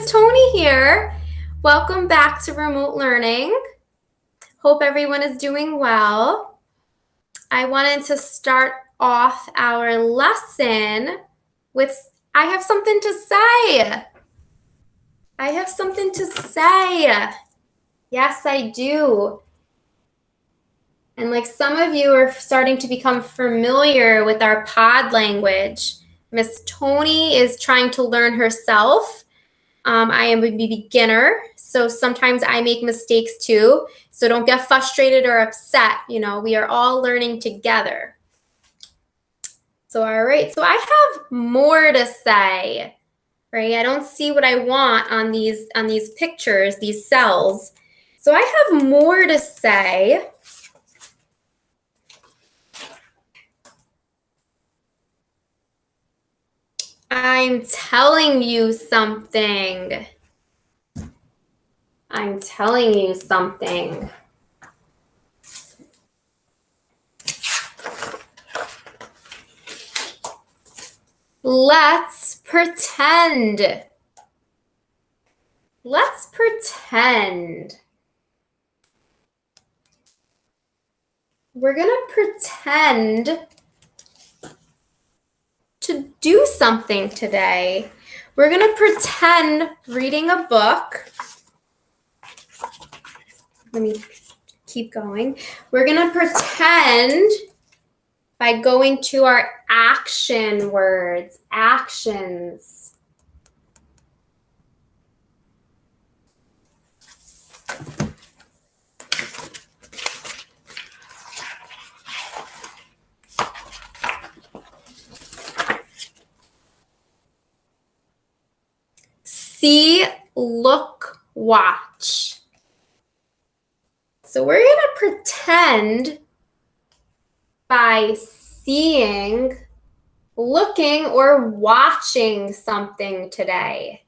Miss Toni here. Welcome back to Remote Learning. Hope everyone is doing well. I wanted to start off our lesson with I have something to say. I have something to say. Yes, I do. And like some of you are starting to become familiar with our pod language. Miss Toni is trying to learn herself. I am a beginner, so sometimes I make mistakes too. So don't get frustrated or upset. You know, we are all learning together. So, all right. So I have more to say, right? I don't see what I want on these pictures, these cells. So I have more to say. I'm telling you something. I'm telling you something. Let's pretend. Let's pretend. We're going to pretend to do something today. We're going to pretend reading a book. Let me keep going. We're going to pretend by going to our action words, actions. See, look, watch. So we're going to pretend by seeing, looking, or watching something today.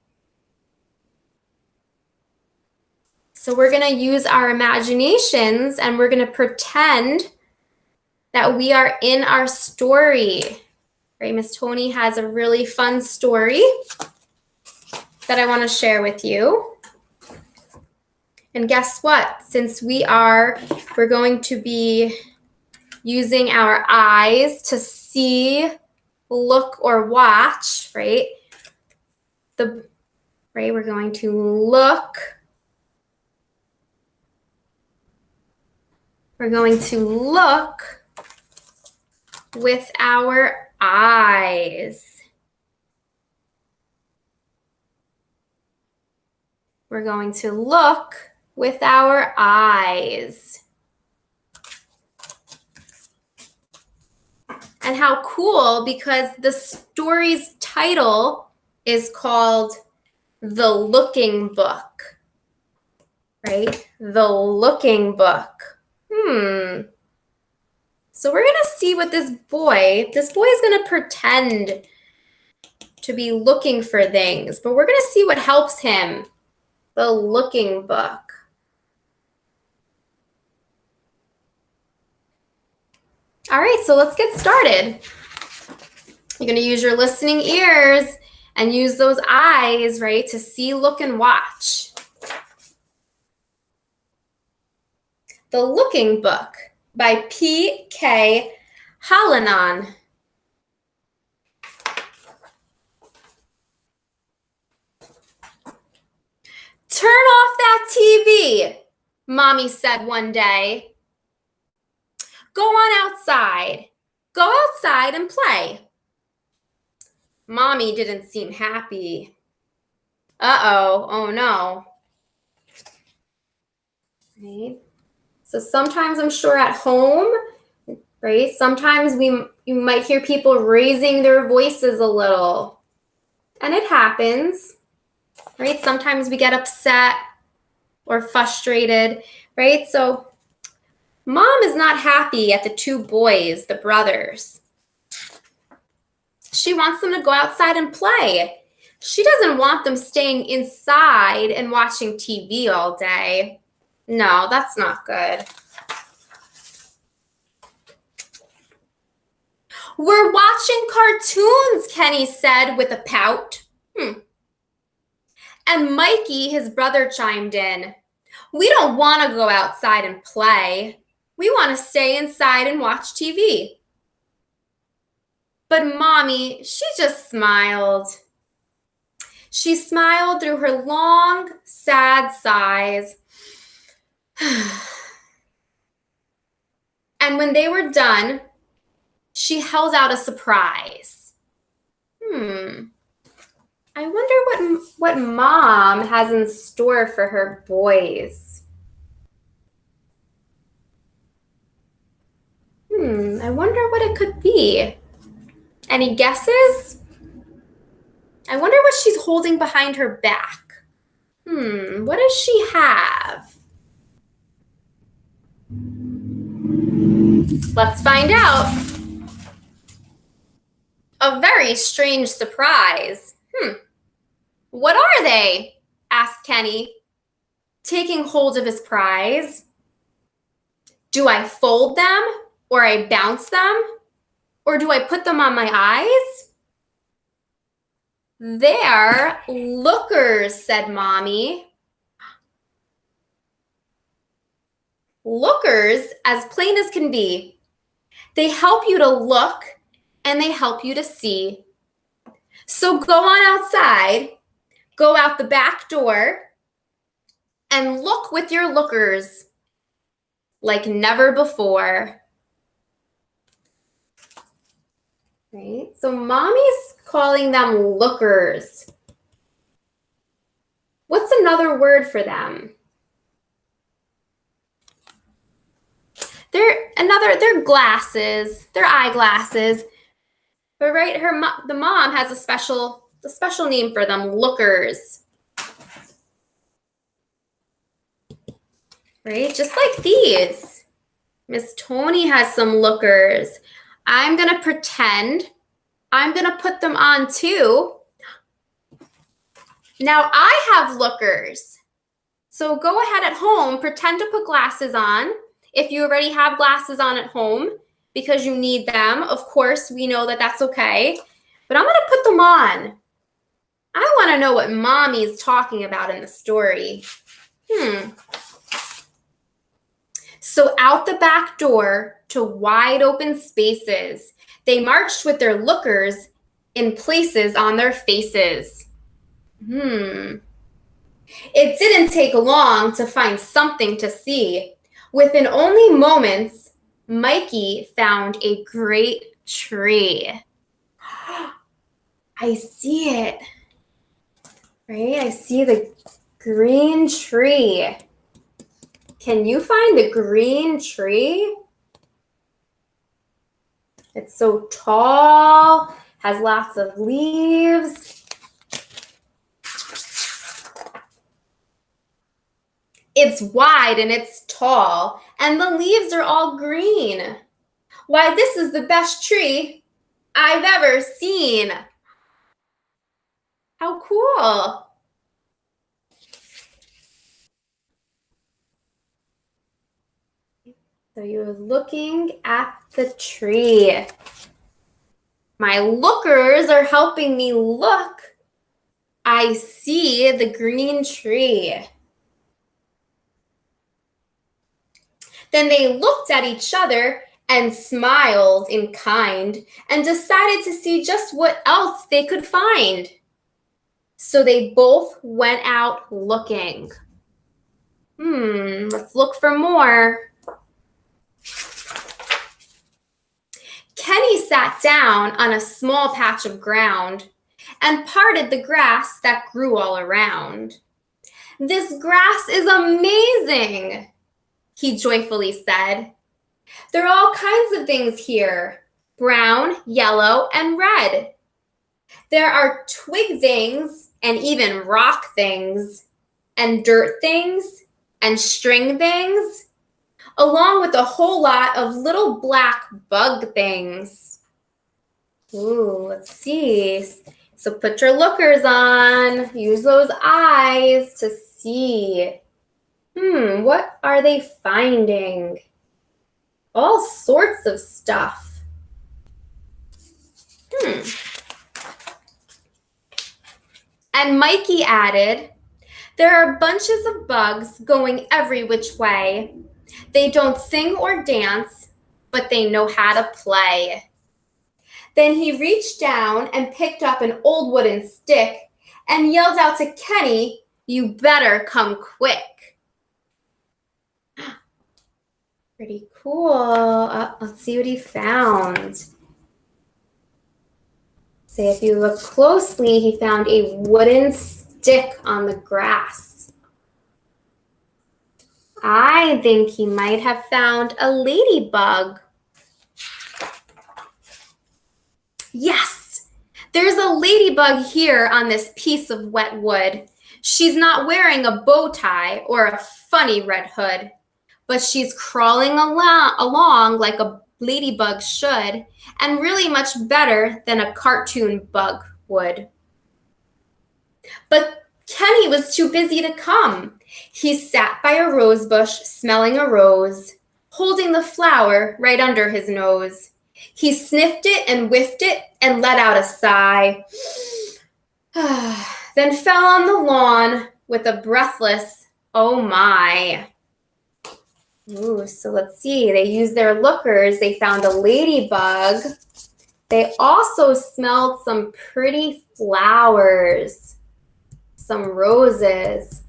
So we're going to use our imaginations and we're going to pretend that we are in our story. Right? Miss Toni has a really fun story that I want to share with you. And guess what? Since we're going to be using our eyes to see, look, or watch, right? We're going to look. We're going to look with our eyes. We're going to look with our eyes. And how cool, because the story's title is called The Looking Book, right? The Looking Book. So we're going to see what this boy is going to pretend to be looking for things, but we're going to see what helps him. The Looking Book. All right, so let's get started. You're going to use your listening ears and use those eyes, right, to see, look, and watch. The Looking Book by P.K. Hallinan. Turn off that TV, Mommy said one day. Go on outside. Go outside and play. Mommy didn't seem happy. Uh-oh, oh no. Right? So sometimes I'm sure at home, right? Sometimes you might hear people raising their voices a little. And it happens, right? Sometimes we get upset or frustrated, right? So Mom is not happy at the two boys, the brothers. She wants them to go outside and play. She doesn't want them staying inside and watching TV all day. No, that's not good. We're watching cartoons, Kenny said with a pout. And Mikey, his brother, chimed in, "We don't want to go outside and play. We want to stay inside and watch TV." But Mommy, she just smiled. She smiled through her long, sad sighs. And when they were done, she held out a surprise. I wonder what Mom has in store for her boys. I wonder what it could be. Any guesses? I wonder what she's holding behind her back. What does she have? Let's find out. A very strange surprise. What are they? Asked Kenny, taking hold of his prize. Do I fold them, or I bounce them, or do I put them on my eyes? They're lookers, said Mommy. Lookers, as plain as can be. They help you to look and they help you to see. So go on outside, go out the back door, and look with your lookers like never before. Right? So Mommy's calling them lookers. What's another word for them? They're glasses. They're eyeglasses. But right, the mom has a special name for them, lookers. Right? Just like these. Miss Toni has some lookers. I'm going to pretend I'm going to put them on too. Now I have lookers. So go ahead at home, pretend to put glasses on. If you already have glasses on at home because you need them, of course, we know that that's okay. But I'm going to put them on. I want to know what Mommy's talking about in the story. So out the back door to wide open spaces, they marched with their lookers in places on their faces. It didn't take long to find something to see. Within only moments, Mikey found a great tree. I see it. Right? I see the green tree. Can you find the green tree? It's so tall, has lots of leaves. It's wide and it's tall, and the leaves are all green. Why, this is the best tree I've ever seen. How cool. So you're looking at the tree. My lookers are helping me look. I see the green tree. Then they looked at each other and smiled in kind and decided to see just what else they could find. So they both went out looking. Let's look for more. Kenny sat down on a small patch of ground and parted the grass that grew all around. This grass is amazing, he joyfully said. There are all kinds of things here, brown, yellow, and red. There are twig things and even rock things and dirt things and string things, along with a whole lot of little black bug things. Ooh, let's see. So put your lookers on. Use those eyes to see. What are they finding? All sorts of stuff. And Mikey added, There are bunches of bugs going every which way. They don't sing or dance, but they know how to play. Then he reached down and picked up an old wooden stick and yelled out to Kenny, "You better come quick." Pretty cool. Let's see what he found. So if you look closely, he found a wooden stick on the grass. I think he might have found a ladybug. Yes, there's a ladybug here on this piece of wet wood. She's not wearing a bow tie or a funny red hood, but she's crawling along like a ladybug should, and really much better than a cartoon bug would. But Kenny was too busy to come. He sat by a rose bush, smelling a rose, holding the flower right under his nose. He sniffed it and whiffed it and let out a sigh, then fell on the lawn with a breathless, "Oh my." Ooh, so let's see. They used their lookers. They found a ladybug. They also smelled some pretty flowers, some roses.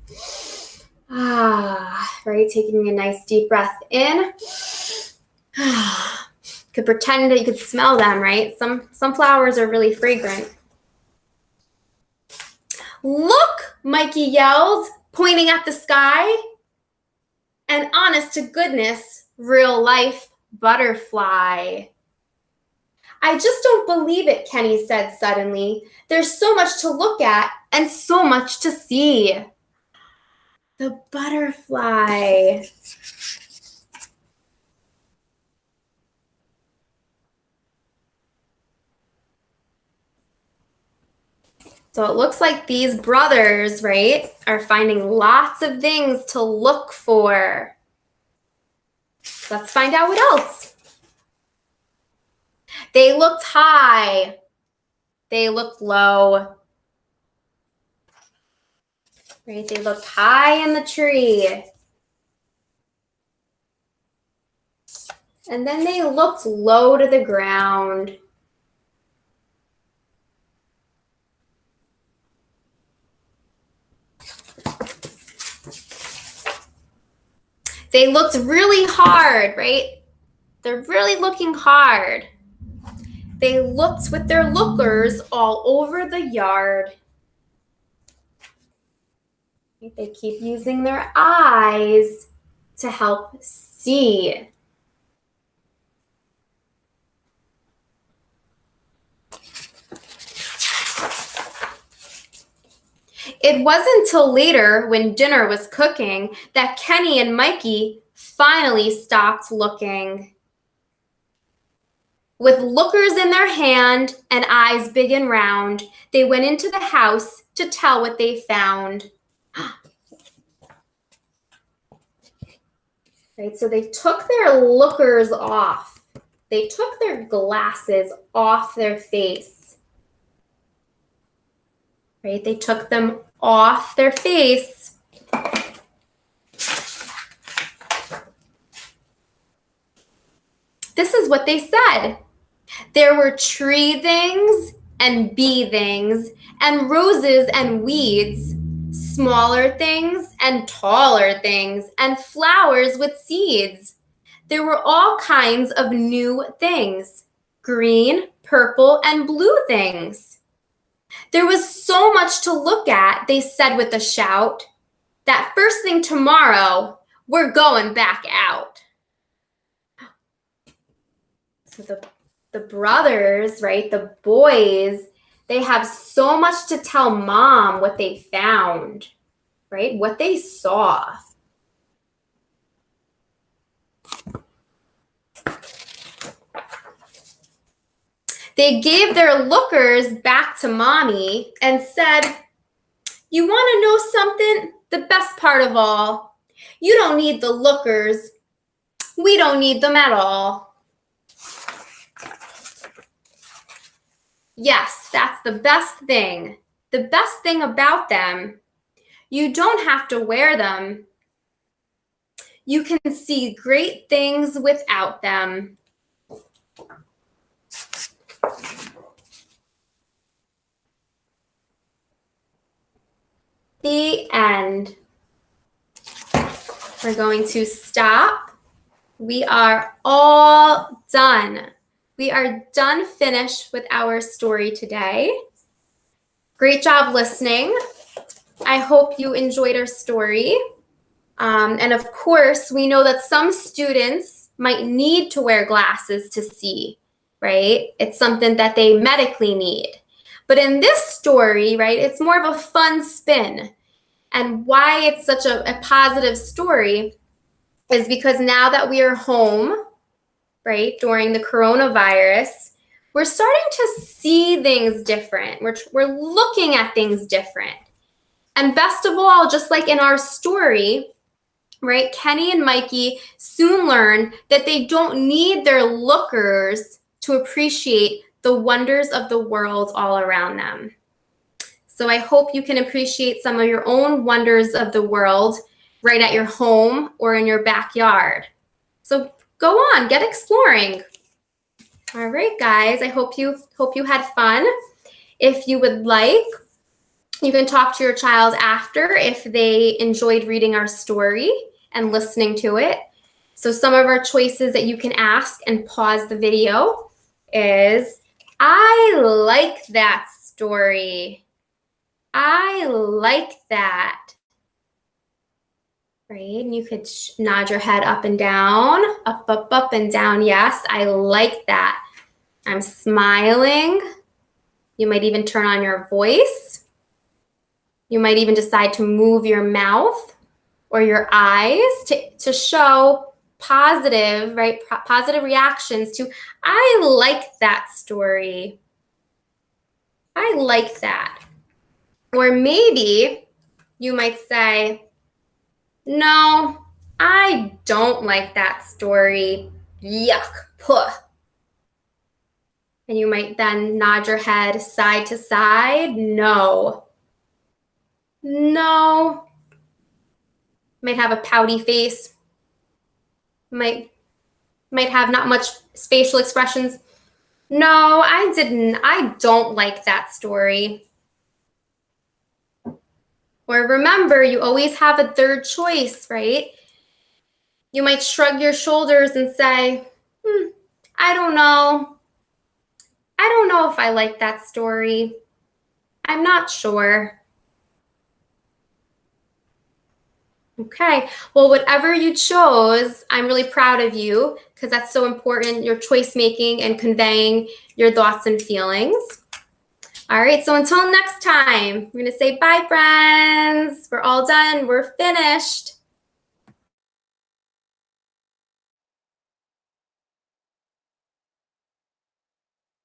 Right, taking a nice deep breath in. Could pretend that you could smell them, right? Some flowers are really fragrant. "Look," Mikey yelled, pointing at the sky. An honest to goodness, real life butterfly. "I just don't believe it," Kenny said suddenly. "There's so much to look at and so much to see." The butterfly. So it looks like these brothers, right, are finding lots of things to look for. Let's find out what else. They looked high. They looked low. Right, they looked high in the tree. And then they looked low to the ground. They looked really hard, right? They're really looking hard. They looked with their lookers all over the yard. They keep using their eyes to help see. It wasn't till later, when dinner was cooking, that Kenny and Mikey finally stopped looking. With lookers in their hand and eyes big and round, they went into the house to tell what they found. Right, so they took their lookers off. They took their glasses off their face. Right, they took them off their face. This is what they said. There were tree things and bee things and roses and weeds, smaller things and taller things, and flowers with seeds. There were all kinds of new things, green, purple, and blue things. There was so much to look at, they said with a shout, that first thing tomorrow, we're going back out. So the brothers, right, the boys, they have so much to tell Mom what they found, right, what they saw. They gave their lookers back to Mommy and said, "You want to know something? The best part of all, you don't need the lookers. We don't need them at all." Yes, that's the best thing. The best thing about them, You don't have to wear them. You can see great things without them. The end. We're going to stop. We are all done. We are done, finished with our story today. Great job listening. I hope you enjoyed our story. And of course, we know that some students might need to wear glasses to see, right? It's something that they medically need. But in this story, right, it's more of a fun spin. And why it's such a positive story is because now that we are home, right, during the coronavirus, we're starting to see things different. We're looking at things different. And best of all, just like in our story, right, Kenny and Mikey soon learn that they don't need their lookers to appreciate the wonders of the world all around them. So I hope you can appreciate some of your own wonders of the world right at your home or in your backyard. So go on, get exploring. All right, guys, I hope you had fun. If you would like, you can talk to your child after if they enjoyed reading our story and listening to it. So some of our choices that you can ask and pause the video is, I like that story. I like that. Right, and you could nod your head up and down, up and down. Yes, I like that. I'm smiling. You might even turn on your voice. You might even decide to move your mouth or your eyes to show positive, right? Positive reactions to, I like that story. I like that. Or maybe you might say, no, I don't like that story. Yuck, puh. And you might then nod your head side to side. No. No. Might have a pouty face. Might have not much facial expressions. No, I don't like that story. Or remember, you always have a third choice, right? You might shrug your shoulders and say, I don't know. I don't know if I like that story. I'm not sure. Okay, well, whatever you chose, I'm really proud of you because that's so important, your choice making and conveying your thoughts and feelings. All right, so until next time, I'm going to say bye, friends. We're all done. We're finished.